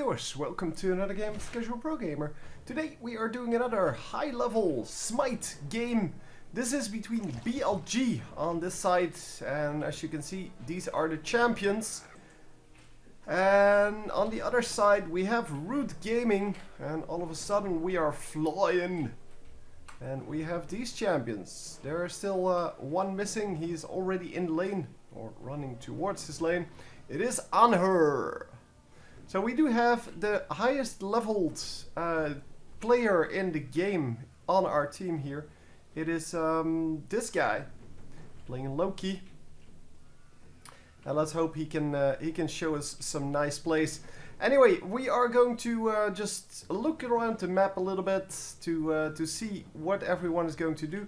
viewers, welcome to another game with Casual Pro Gamer. Today we are doing another high level Smite game. This is between BLG on this side, and as you can see these are the champions. And on the other side we have Root Gaming, and all of a sudden we are flying. And we have these champions. There is still one missing. He's already in lane, or running towards his lane. It is Anher. So we do have the highest leveled player in the game on our team here. It is this guy playing Loki, and let's hope he can show us some nice plays. Anyway, we are going to just look around the map a little bit to see what everyone is going to do.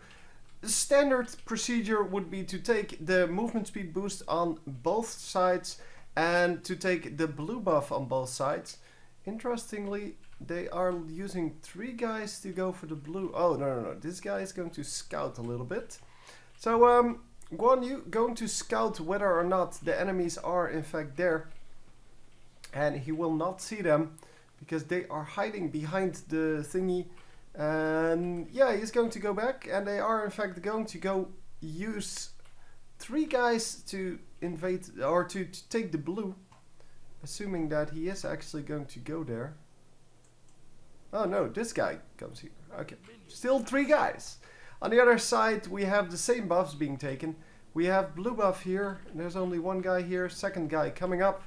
The standard procedure would be to take the movement speed boost on both sides and to take the blue buff on both sides. Interestingly, they are using 3 guys to go for the blue. Oh, no. This guy is going to scout a little bit. So, Guan Yu going to scout whether or not the enemies are in fact there. And he will not see them because they are hiding behind the thingy. And yeah, he's going to go back, and they are in fact going to go use 3 guys to invade or to take the blue, assuming that he is actually going to go there. Oh no, this guy comes here. Okay, still 3 guys. On the other side we have the same buffs being taken. We have blue buff here, there's only 1 guy here, second guy coming up.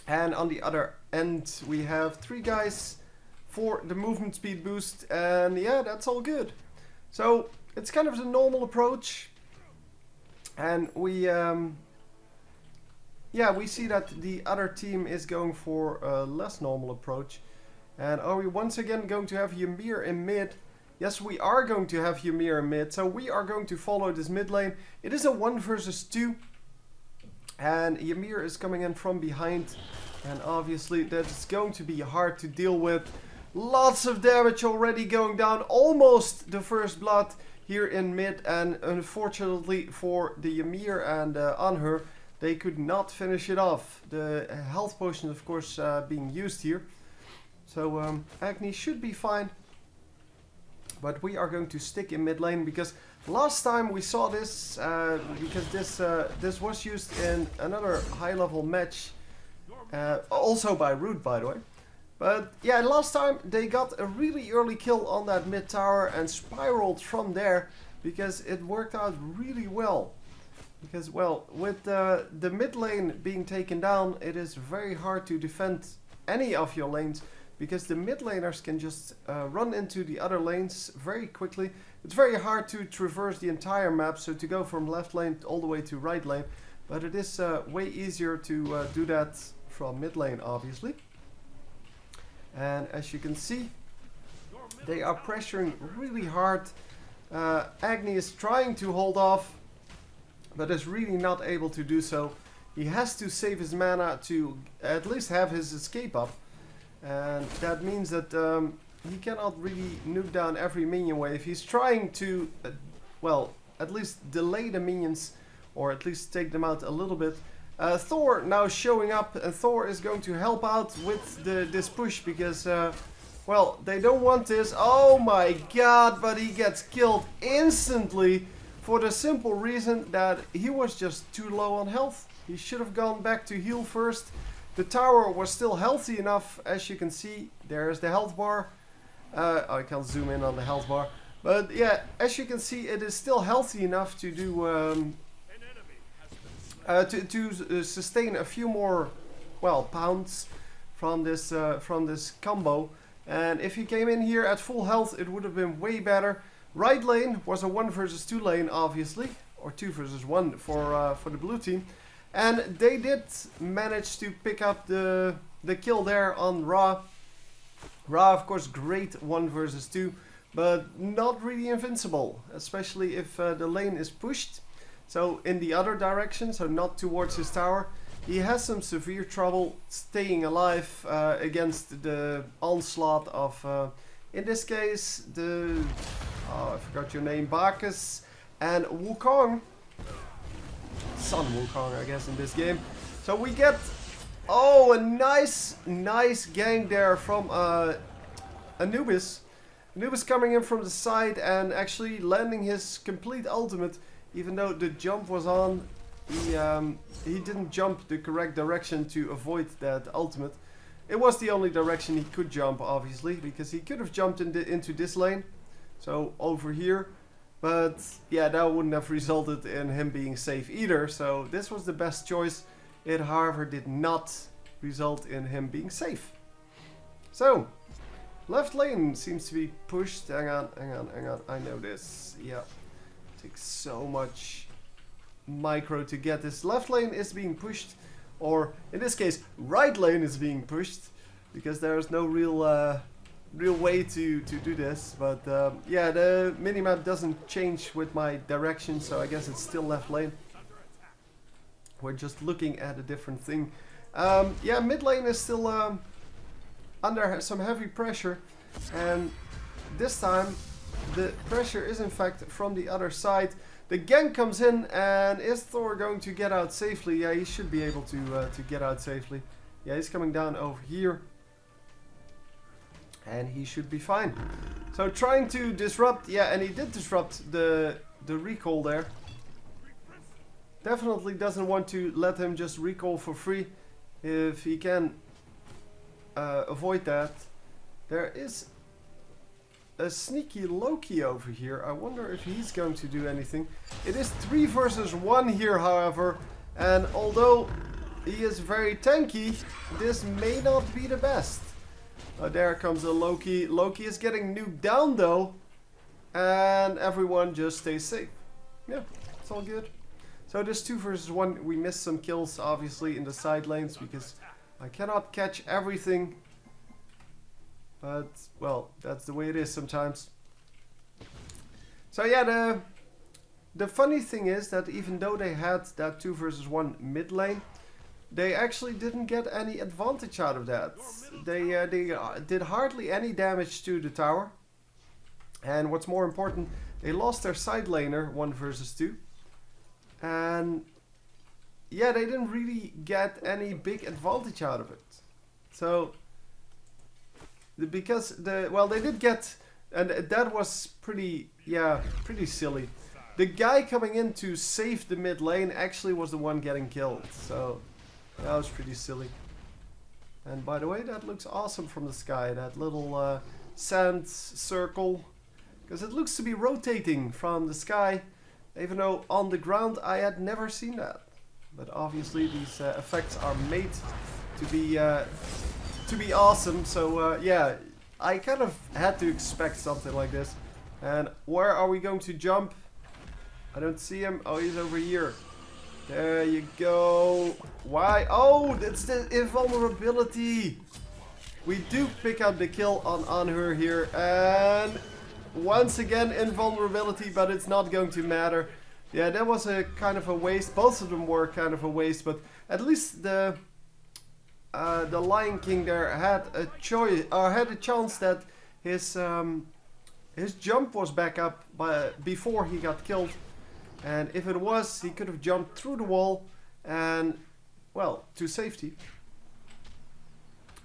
And on the other end we have 3 guys for the movement speed boost, and yeah, that's all good. So it's kind of the normal approach. And we see that the other team is going for a less normal approach. And are we once again going to have Ymir in mid? Yes, we are going to have Ymir in mid. So we are going to follow this mid lane. It is a 1 versus 2. And Ymir is coming in from behind. And obviously that's going to be hard to deal with. Lots of damage already going down. Almost the first blood here in mid, and unfortunately for the Ymir and Anher, they could not finish it off. The health potion, of course, being used here. So Agni should be fine, but we are going to stick in mid lane because last time we saw this, because this was used in another high level match, also by Root, by the way. But yeah, last time they got a really early kill on that mid tower and spiraled from there because it worked out really well. Because, well, with the mid lane being taken down, it is very hard to defend any of your lanes because the mid laners can just run into the other lanes very quickly. It's very hard to traverse the entire map, so to go from left lane all the way to right lane. But it is way easier to do that from mid lane, obviously. And as you can see, they are pressuring really hard. Agni is trying to hold off, but is really not able to do so. He has to save his mana to at least have his escape up. And that means that he cannot really nuke down every minion wave. He's trying to, well, at least delay the minions, or at least take them out a little bit. Thor now showing up, and Thor is going to help out with this push because, well, they don't want this. Oh my god, but he gets killed instantly for the simple reason that he was just too low on health. He should have gone back to heal first. The tower was still healthy enough, as you can see. There's the health bar. I can't zoom in on the health bar. But yeah, as you can see, it is still healthy enough to do... to sustain a few more, well, pounds from this combo. And if he came in here at full health, it would have been way better. Right lane was a 1 versus 2 lane, obviously, or 2 versus 1 for the blue team, and they did manage to pick up the kill there on Ra. Ra, of course, great 1 versus 2, but not really invincible, especially if the lane is pushed. So in the other direction, so not towards his tower, he has some severe trouble staying alive against the onslaught of, in this case, I forgot your name, Bacchus and Wukong. Son Wukong, I guess, in this game. So we get Oh, a nice gank there from Anubis. Anubis coming in from the side and actually landing his complete ultimate. Even though the jump was on, he didn't jump the correct direction to avoid that ultimate. It was the only direction he could jump, obviously, because he could have jumped into this lane, so over here. But yeah, that wouldn't have resulted in him being safe either. So this was the best choice. It, however, did not result in him being safe. So, left lane seems to be pushed. Hang on. I know this. Yeah. Takes so much micro to get this. Left lane is being pushed. Or, in this case, right lane is being pushed. Because there's no real way to do this. But, yeah, the minimap doesn't change with my direction. So, I guess it's still left lane. We're just looking at a different thing. Yeah, mid lane is still under some heavy pressure, and this time the pressure is in fact from the other side. The gank comes in, and is Thor going to get out safely? Yeah, he should be able to get out safely. Yeah, he's coming down over here, and he should be fine. So trying to disrupt, yeah, and he did disrupt the recall there. Definitely doesn't want to let him just recall for free if he can avoid that. There is a sneaky Loki over here. I wonder if he's going to do anything. It is 3 versus 1 here, however, and although he is very tanky, this may not be the best. There comes a Loki. Loki is getting nuked down though, and everyone just stays safe. Yeah, it's all good. So this 2 versus 1, we missed some kills obviously in the side lanes because I cannot catch everything. But, well, that's the way it is sometimes. So yeah, the funny thing is that even though they had that 2 versus 1 mid lane, they actually didn't get any advantage out of that. They did hardly any damage to the tower. And what's more important, they lost their side laner 1 versus 2. And yeah, they didn't really get any big advantage out of it. So because they did get, and that was pretty silly. The guy coming in to save the mid lane actually was the one getting killed. So that was pretty silly. And by the way, that looks awesome from the sky. That little sand circle, because it looks to be rotating from the sky. Even though on the ground I had never seen that. But obviously these effects are made to be awesome. So yeah, I kind of had to expect something like this. And where are we going to jump? I don't see him. Oh, he's over here. There you go. Why? Oh, that's the invulnerability. We do pick up the kill on her here. And once again, invulnerability, but it's not going to matter. Yeah, that was a kind of a waste. Both of them were kind of a waste, but at least the Lion King there had a choice, or had a chance that his jump was back up before he got killed, and if it was, he could have jumped through the wall and, well, to safety.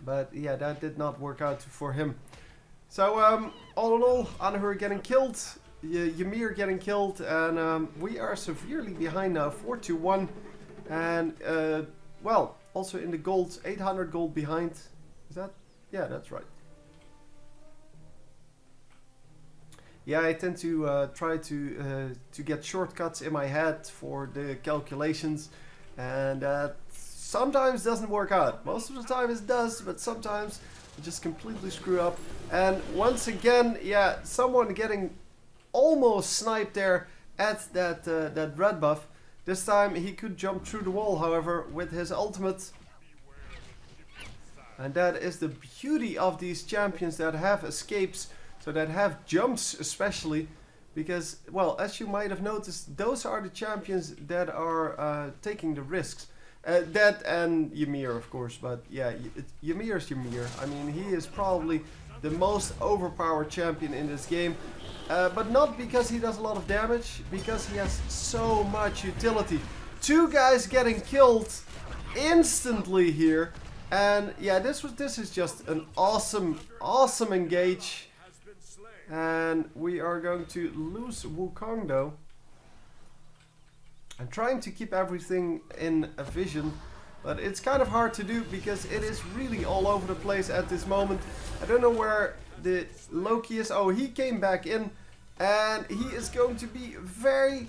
But yeah, that did not work out for him. So, all in all, Anahur getting killed, Ymir getting killed, and we are severely behind now, 4-1. And, well, also in the gold, 800 gold behind. Is that? Yeah, that's right. Yeah, I tend to try to get shortcuts in my head for the calculations, and that sometimes doesn't work out. Most of the time it does, but sometimes just completely screw up. And once again, yeah, someone getting almost sniped there at that red buff. This time he could jump through the wall, however, with his ultimate. And that is the beauty of these champions that have escapes, so that have jumps especially, because, well, as you might have noticed, those are the champions that are taking the risks. That and Ymir, of course, but yeah, Ymir is Ymir. I mean, he is probably the most overpowered champion in this game, but not because he does a lot of damage, because he has so much utility. 2 guys getting killed instantly here. And yeah, this is just an awesome engage. And we are going to lose Wukong though. I'm trying to keep everything in a vision, but it's kind of hard to do because it is really all over the place at this moment. I don't know where the Loki is. Oh, he came back in and he is going to be very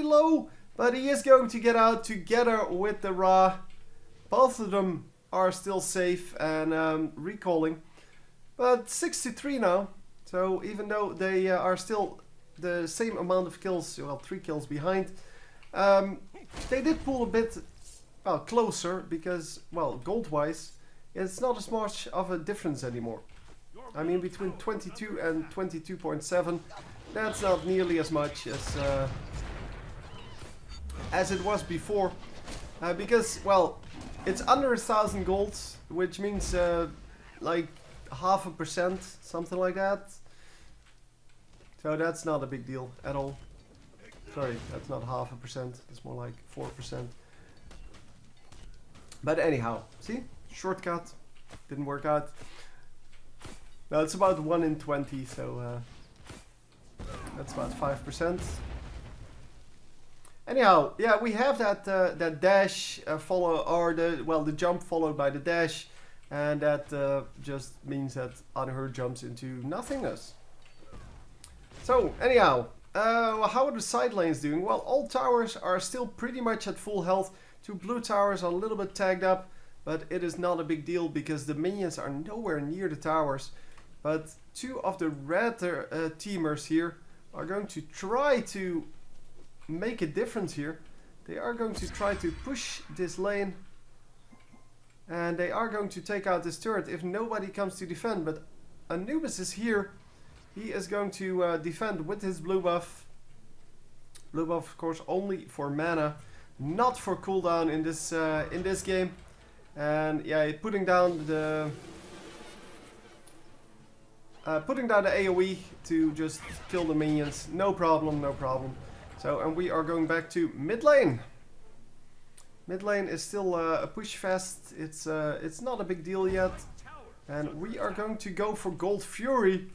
low, but he is going to get out together with the Ra. Both of them are still safe and recalling, but 63 now. So even though they are still the same amount of kills, well, 3 kills behind, they did pull a bit, well, closer because, well, gold-wise, it's not as much of a difference anymore. I mean, between 22 and 22.7, that's not nearly as much as it was before, because, well, it's under 1,000 golds, which means like 0.5%, something like that. So that's not a big deal at all. Sorry, that's not 0.5%, it's more like 4%. But anyhow, see? Shortcut. Didn't work out. Now it's about 1 in 20, so that's about 5%. Anyhow, yeah, we have that dash follow, or the jump followed by the dash, and that just means that Anhur jumps into nothingness. So anyhow, how are the side lanes doing? Well, all towers are still pretty much at full health. 2 blue towers are a little bit tagged up, but it is not a big deal because the minions are nowhere near the towers. But 2 of the red teamers here are going to try to make a difference here. They are going to try to push this lane, and they are going to take out this turret if nobody comes to defend. But Anubis is here. He is going to defend with his blue buff. Blue buff, of course, only for mana, not for cooldown in this game. And yeah, putting down the AoE to just kill the minions, no problem, no problem. So, and we are going back to mid lane. Mid lane is still a push fest. It's not a big deal yet, and we are going to go for Gold Fury.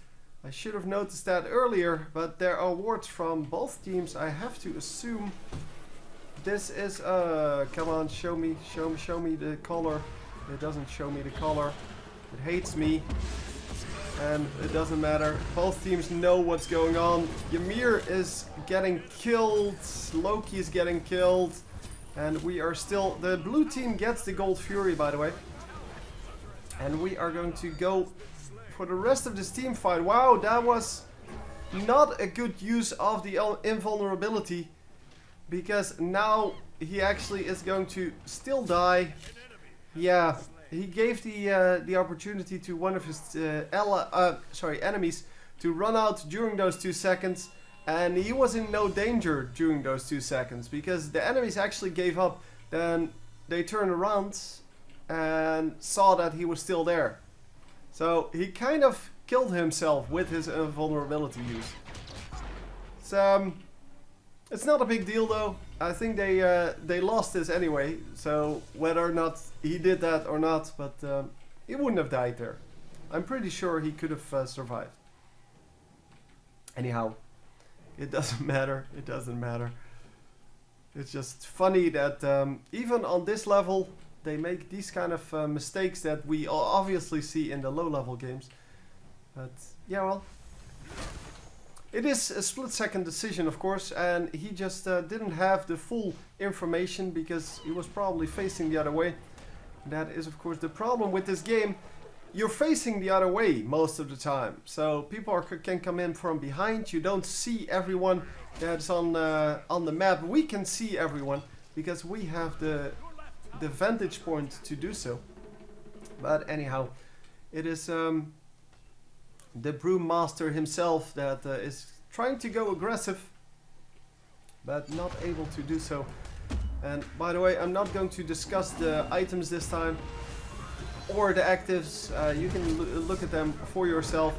I should have noticed that earlier, but there are wards from both teams. I have to assume this is come on, show me the color. It doesn't show me the color. It hates me. And it doesn't matter. Both teams know what's going on. Ymir is getting killed. Loki is getting killed. And we are still... The blue team gets the Gold Fury, by the way. And we are going to go for the rest of this team fight. Wow, that was not a good use of the invulnerability. Because now he actually is going to still die. Yeah. He gave the opportunity to one of his enemies to run out during those 2 seconds, and he was in no danger during those 2 seconds because the enemies actually gave up. Then they turned around and saw that he was still there. So he kind of killed himself with his invulnerability use. So it's not a big deal though. I think they lost this anyway, so whether or not he did that or not, but he wouldn't have died there. I'm pretty sure he could have survived. Anyhow, it doesn't matter. It doesn't matter. It's just funny that even on this level, they make these kind of mistakes that we obviously see in the low-level games. But yeah, well. It is a split-second decision, of course, and he just didn't have the full information because he was probably facing the other way. That is, of course, the problem with this game. You're facing the other way most of the time, so people can come in from behind. You don't see everyone that's on the map. We can see everyone because we have the vantage point to do so. But anyhow, it is... the Broom Master himself that is trying to go aggressive, but not able to do so. And by the way, I'm not going to discuss the items this time, or the actives. You can look at them for yourself.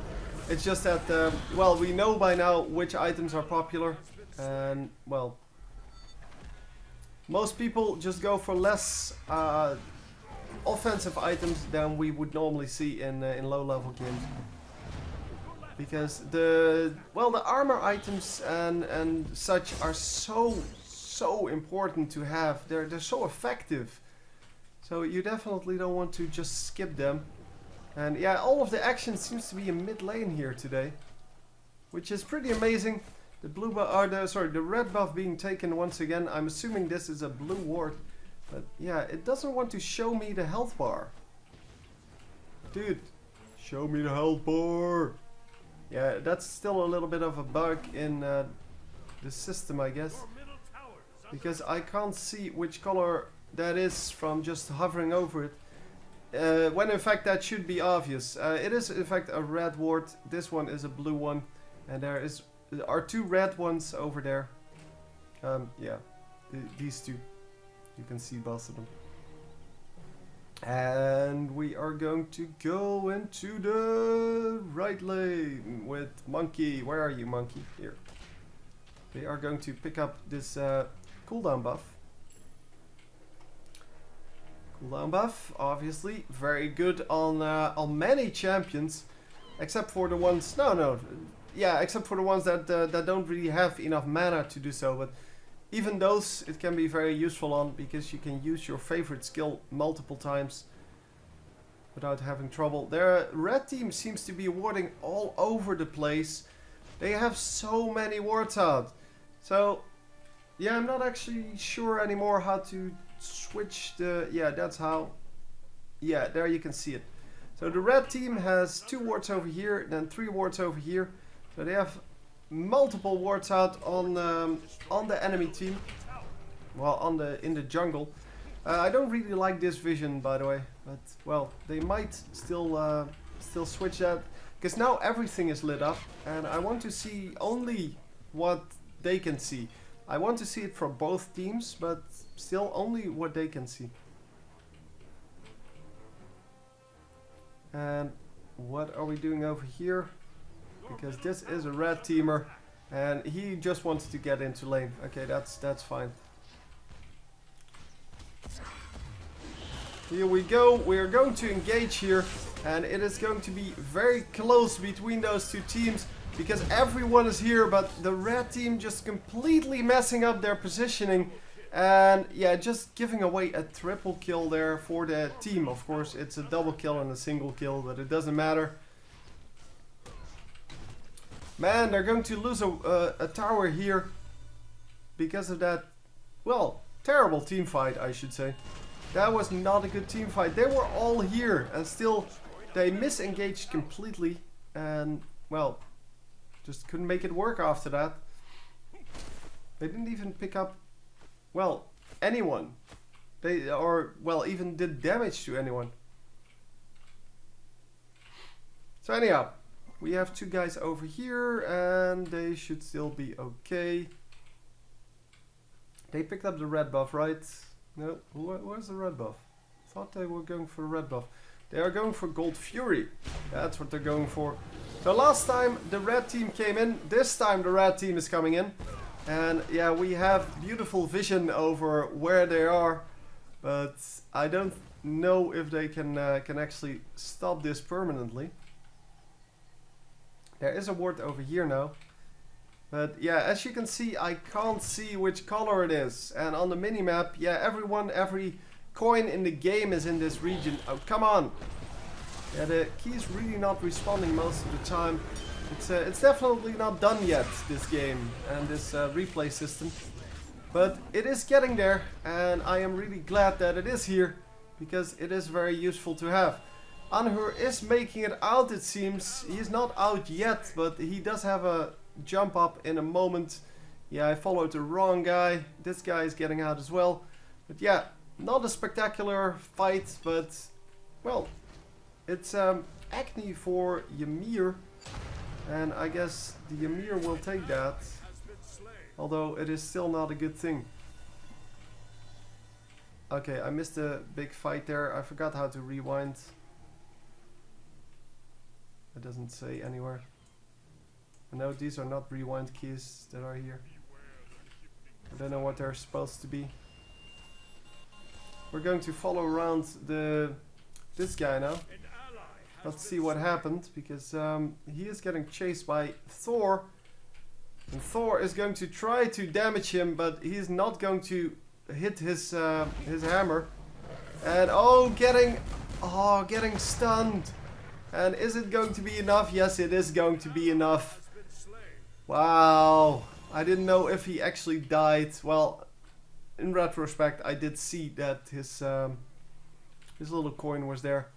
It's just that, well, we know by now which items are popular, and, well, Most people just go for less offensive items than we would normally see in low level games. Because the armor items and such are so important to have. They're so effective. So you definitely don't want to just skip them. And yeah, all of the action seems to be in mid lane here today, which is pretty amazing. The blue buff, the red buff being taken once again. I'm assuming this is a blue ward, but yeah, it doesn't want to show me the health bar. Dude, show me the health bar. Yeah, that's still a little bit of a bug in the system, I guess, because I can't see which color that is from just hovering over it. When in fact that should be obvious. It is in fact a red ward. This one is a blue one, and there are two red ones over there. Yeah, these two. You can see both of them. And we are going to go into the right lane with Monkey. Where are you, Monkey? Here. They are going to pick up this cooldown buff. Cooldown buff, obviously, very good on many champions, except for the ones. Except for the ones that don't really have enough mana to do so. But even those, it can be very useful on, because you can use your favorite skill multiple times without having trouble. Their red team seems to be warding all over the place. They have so many wards out. So yeah, I'm not actually sure anymore how to switch the... Yeah, that's how... Yeah, there you can see it. So the red team has 2 wards over here, then 3 wards over here. So they have multiple wards out on the enemy team. Well, in the jungle. I don't really like this vision, by the way, but well, they might still switch that, because now everything is lit up, and I want to see only what they can see. I want to see it from both teams, but still only what they can see. And what are we doing over here? Because this is a red teamer, and he just wants to get into lane. Okay, that's fine. Here we go. We are going to engage here, and it is going to be very close between those two teams, because everyone is here, but the red team just completely messing up their positioning, and yeah, just giving away a triple kill there for the team. Of course, it's a double kill and a single kill, but it doesn't matter. Man, they're going to lose a tower here because of that, well, terrible team fight, I should say. That was not a good team fight. They were all here, and still they misengaged completely, and well, just couldn't make it work after that. They didn't even pick up, well, anyone. Even did damage to anyone. So anyhow, we have 2 guys over here, and they should still be okay. They picked up the red buff, right? No, where's the red buff? Thought they were going for a red buff. They are going for Gold Fury. That's what they're going for. So last time the red team came in, this time the red team is coming in. And yeah, we have beautiful vision over where they are, but I don't know if they can actually stop this permanently. There is a ward over here now. But yeah, as you can see, I can't see which color it is. And on the minimap, yeah, every coin in the game is in this region. Oh, come on! Yeah, the key is really not responding most of the time. It's definitely not done yet, this game and this replay system. But it is getting there, and I am really glad that it is here, because it is very useful to have. Anhur is making it out, it seems. He's not out yet, but he does have a jump up in a moment. Yeah, I followed the wrong guy. This guy is getting out as well. But yeah, not a spectacular fight, but well, it's Acne for Ymir, and I guess the Ymir will take that, although it is still not a good thing. Okay, I missed a big fight there. I forgot how to rewind. It doesn't say anywhere. No, these are not rewind keys that are here. I don't know what they're supposed to be. We're going to follow around this guy now. Let's see what happened, because he is getting chased by Thor. And Thor is going to try to damage him, but he's not going to hit his hammer. And getting stunned. And is it going to be enough? Yes, it is going to be enough. Wow. I didn't know if he actually died. Well, in retrospect, I did see that his little coin was there.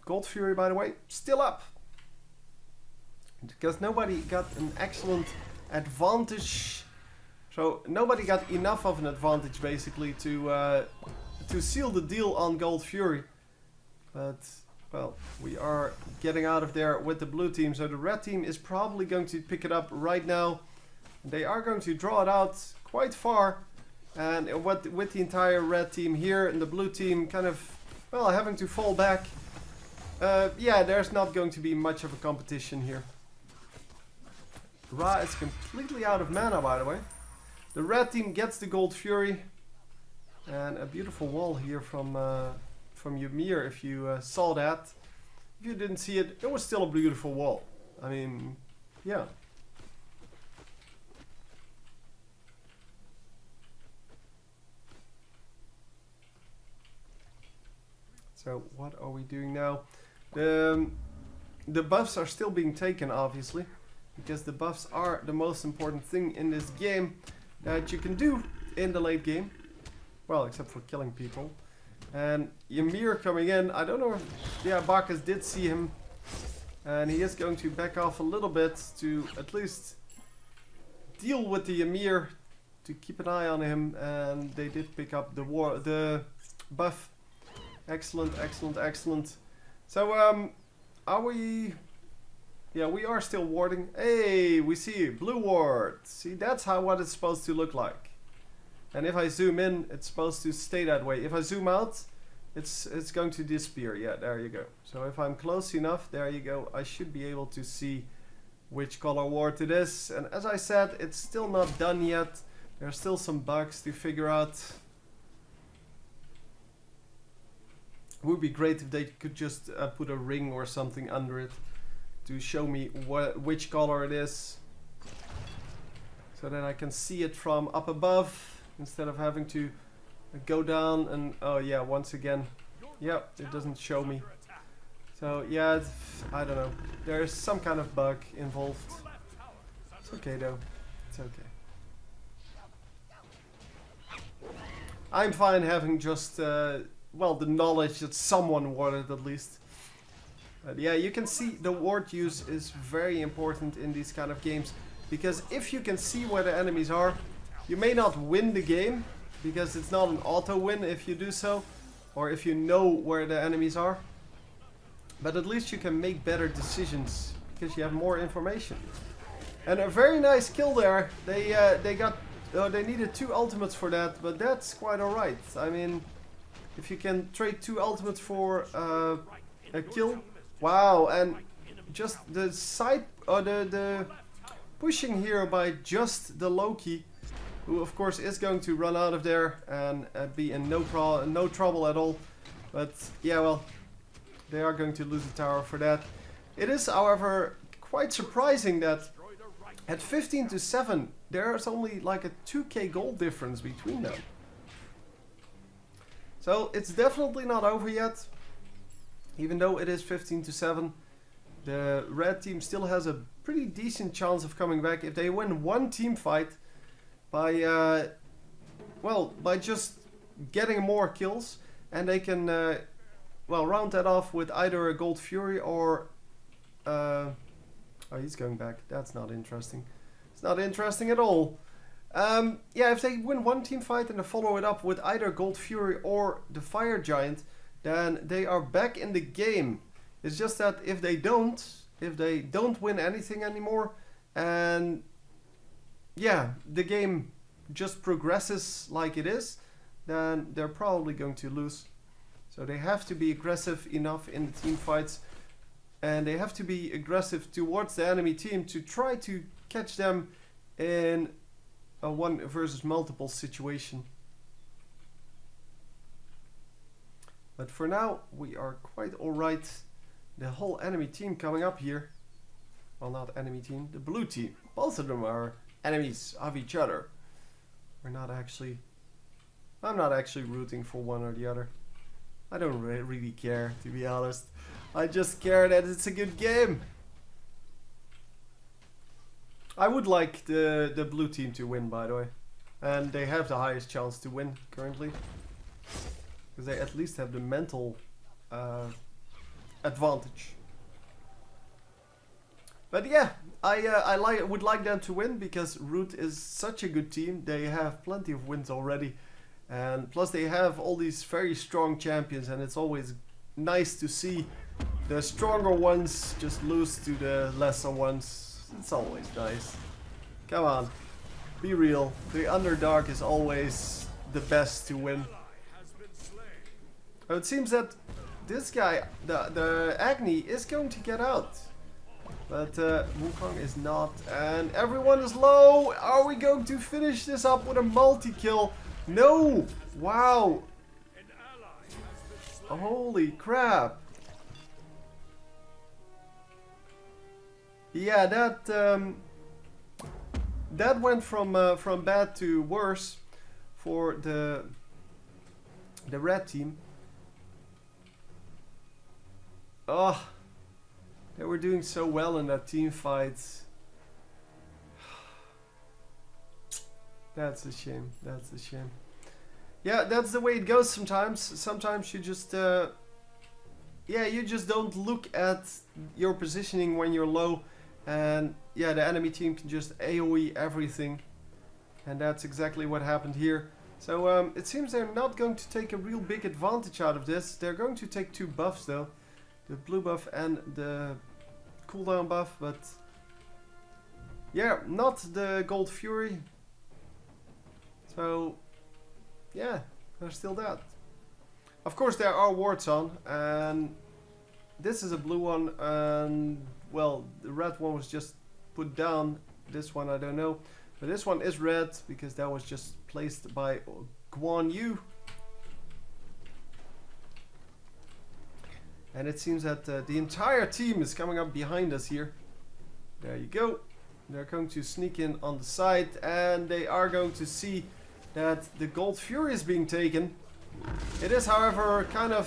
Gold Fury, by the way, still up. Because nobody got an excellent advantage. So nobody got enough of an advantage, basically, to seal the deal on Gold Fury. But, well, we are getting out of there with the blue team. So the red team is probably going to pick it up right now. They are going to draw it out quite far. And with the entire red team here and the blue team kind of, well, having to fall back. Yeah, there's not going to be much of a competition here. Ra is completely out of mana, by the way. The red team gets the Gold Fury. And a beautiful wall here from Ymir, if you saw that. If you didn't see it, it was still a beautiful wall. I mean, yeah. So what are we doing now? The buffs are still being taken, obviously, because the buffs are the most important thing in this game that you can do in the late game. Well, except for killing people. And Ymir coming in, I don't know if, yeah, Bacchus did see him. And he is going to back off a little bit to at least deal with the Ymir, to keep an eye on him. And they did pick up the buff. Excellent, excellent, excellent. So, are we... Yeah, we are still warding. Hey, we see blue ward. See, that's what it's supposed to look like. And if I zoom in, it's supposed to stay that way. If I zoom out, it's going to disappear. Yeah, there you go. So if I'm close enough, there you go. I should be able to see which color ward it is. And as I said, it's still not done yet. There's still some bugs to figure out. It would be great if they could just put a ring or something under it to show me which color it is, so that I can see it from up above instead of having to go down and, oh yeah, once again, yep, it doesn't show me. So yeah, I don't know, there's some kind of bug involved. It's okay though, it's okay. I'm fine having just well, the knowledge that someone warded at least. But yeah, you can see the ward use is very important in these kind of games. Because if you can see where the enemies are, you may not win the game. Because it's not an auto win if you do so. Or if you know where the enemies are. But at least you can make better decisions. Because you have more information. And a very nice kill there. They needed 2 ultimates for that. But that's quite alright. I mean... If you can trade 2 ultimates for a kill, wow! And just the side, or the pushing here by just the Loki, who of course is going to run out of there and be in no trouble at all. But yeah, well, they are going to lose the tower for that. It is, however, quite surprising that at 15-7, there's only like a 2k gold difference between them. So it's definitely not over yet, even though it is 15-7. The red team still has a pretty decent chance of coming back if they win one team fight by, well, by just getting more kills, and they can, well, round that off with either a Gold Fury or, oh, he's going back. That's not interesting. It's not interesting at all. Yeah, if they win one team fight and they follow it up with either Gold Fury or the Fire Giant, then they are back in the game. It's just that if they don't win anything anymore, and yeah, the game just progresses like it is, then they're probably going to lose. So they have to be aggressive enough in the team fights, and they have to be aggressive towards the enemy team to try to catch them in a 1 versus multiple situation. But for now, we are quite alright. The whole enemy team coming up here. Well, not enemy team, the blue team. Both of them are enemies of each other. I'm not actually rooting for one or the other. I don't really care, to be honest. I just care that it's a good game. I would like the blue team to win, by the way. And they have the highest chance to win currently. Because they at least have the mental advantage. But yeah, I would like them to win because Root is such a good team. They have plenty of wins already. And plus they have all these very strong champions, and it's always nice to see the stronger ones just lose to the lesser ones. It's always nice. Come on, be real. The underdog is always the best to win. It seems that this guy, the Agni, is going to get out. But Wukong is not, and everyone is low. Are we going to finish this up with a multi-kill? No! Wow! Holy crap! Yeah, that went from bad to worse for the red team. Oh, they were doing so well in that team fight. That's a shame. That's a shame. Yeah, that's the way it goes sometimes. Sometimes you just yeah, you just don't look at your positioning when you're low, and yeah, the enemy team can just AoE everything, and that's exactly what happened here. So it seems they're not going to take a real big advantage out of this. They're going to take two buffs though, the blue buff and the cooldown buff, but yeah, not the Gold Fury. So yeah, there's still that. Of course there are wards on, and this is a blue one, and well, the red one was just put down. This one I don't know, but this one is red because that was just placed by Guan Yu. And it seems that the entire team is coming up behind us here. There you go. They're going to sneak in on the side, and they are going to see that the Gold Fury is being taken. It is, however, kind of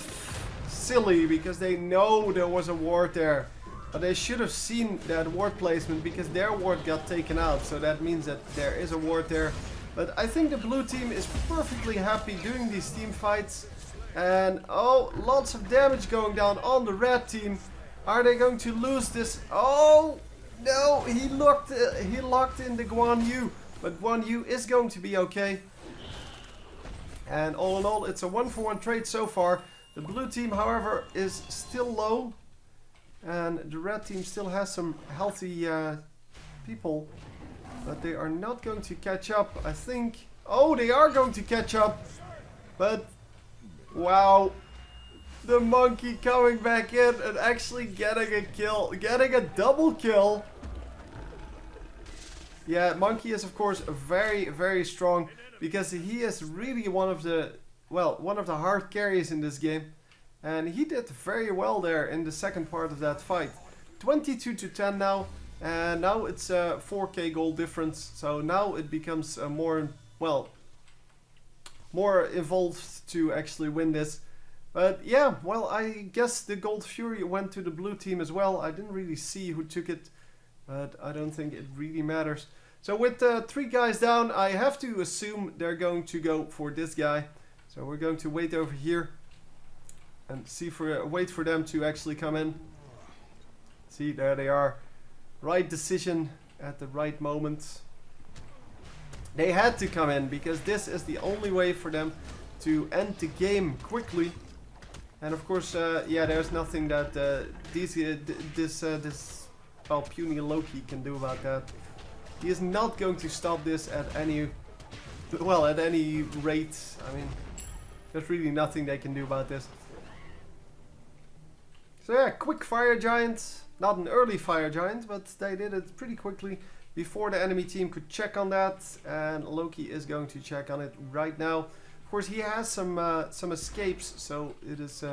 silly because they know there was a ward there. But they should have seen that ward placement because their ward got taken out. So that means that there is a ward there. But I think the blue team is perfectly happy doing these team fights. And oh, lots of damage going down on the red team. Are they going to lose this? Oh no, he locked in the Guan Yu. But Guan Yu is going to be okay. And all in all, it's a 1-for-1 trade so far. The blue team, however, is still low. And the red team still has some healthy people. But they are not going to catch up, I think. Oh, they are going to catch up. But, wow. The monkey coming back in and actually getting a kill. Getting a double kill. Yeah, monkey is, of course, very, very strong. Because he is really one of the hard carries in this game. And he did very well there in the second part of that fight. 22-10 now. And now it's a 4k gold difference. So now it becomes more involved to actually win this. But yeah, well, I guess the Gold Fury went to the blue team as well. I didn't really see who took it. But I don't think it really matters. So with 3 guys down, I have to assume they're going to go for this guy. So we're going to wait over here and wait for them to actually come in. See, there they are. Right decision at the right moment. They had to come in because this is the only way for them to end the game quickly. And of course, yeah, there's nothing that this puny Loki can do about that. He is not going to stop this at any rate. I mean, there's really nothing they can do about this. So yeah, quick fire giant. Not an early fire giant, but they did it pretty quickly before the enemy team could check on that. And Loki is going to check on it right now Of course, he has some escapes, so it is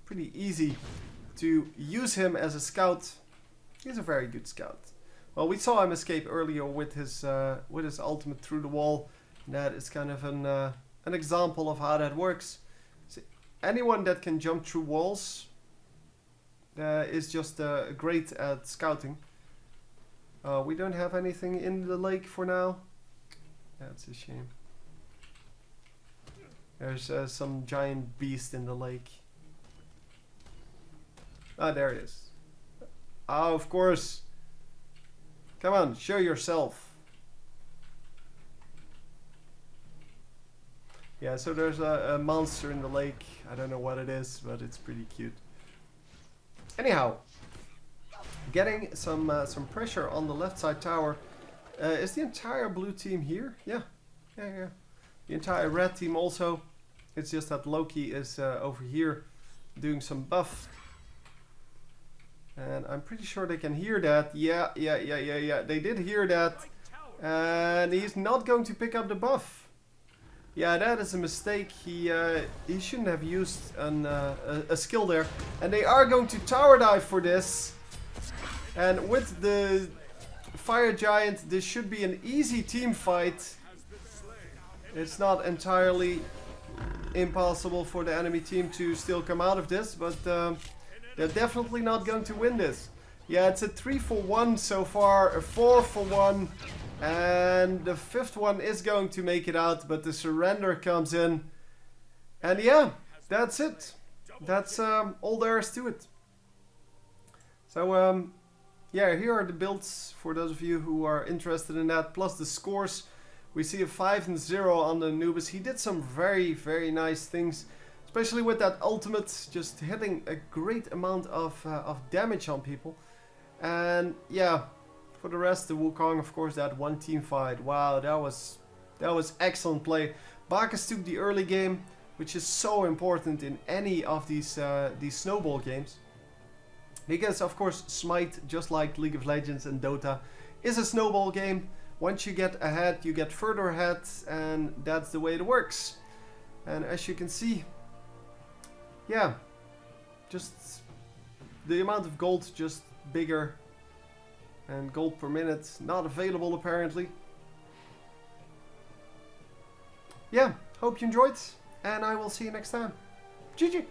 pretty easy to use him as a scout. He's a very good scout. Well, we saw him escape earlier with his ultimate through the wall. That is kind of an example of how that works. So anyone that can jump through walls is just great at scouting. We don't have anything in the lake for now. That's a shame. There's some giant beast in the lake. Ah, there it is. Ah, of course. Come on, show yourself. Yeah, so there's a monster in the lake. I don't know what it is, but it's pretty cute. Anyhow, getting some pressure on the left side tower. Is the entire blue team here? Yeah. The entire red team also. It's just that Loki is over here doing some buff. And I'm pretty sure they can hear that. Yeah. They did hear that. And he's not going to pick up the buff. Yeah, that is a mistake. He shouldn't have used a skill there. And they are going to tower dive for this. And with the fire giant, this should be an easy team fight. It's not entirely impossible for the enemy team to still come out of this, but they're definitely not going to win this. Yeah, it's a 3-for-1 so far, a 4-for-1, and the 5th one is going to make it out, but the surrender comes in. And yeah, that's it. That's all there is to it. So yeah, here are the builds for those of you who are interested in that, plus the scores. We see a 5-0 on the Anubis. He did some very, very nice things, especially with that ultimate, just hitting a great amount of damage on people. And yeah, for the rest, the Wukong, of course, that one team fight. Wow, that was excellent play. Bacchus took the early game, which is so important in any of these snowball games. Because, of course, Smite, just like League of Legends and Dota, is a snowball game. Once you get ahead, you get further ahead, and that's the way it works. And as you can see, yeah, just the amount of gold just bigger, and gold per minute not available apparently. Yeah, hope you enjoyed, and I will see you next time. GG!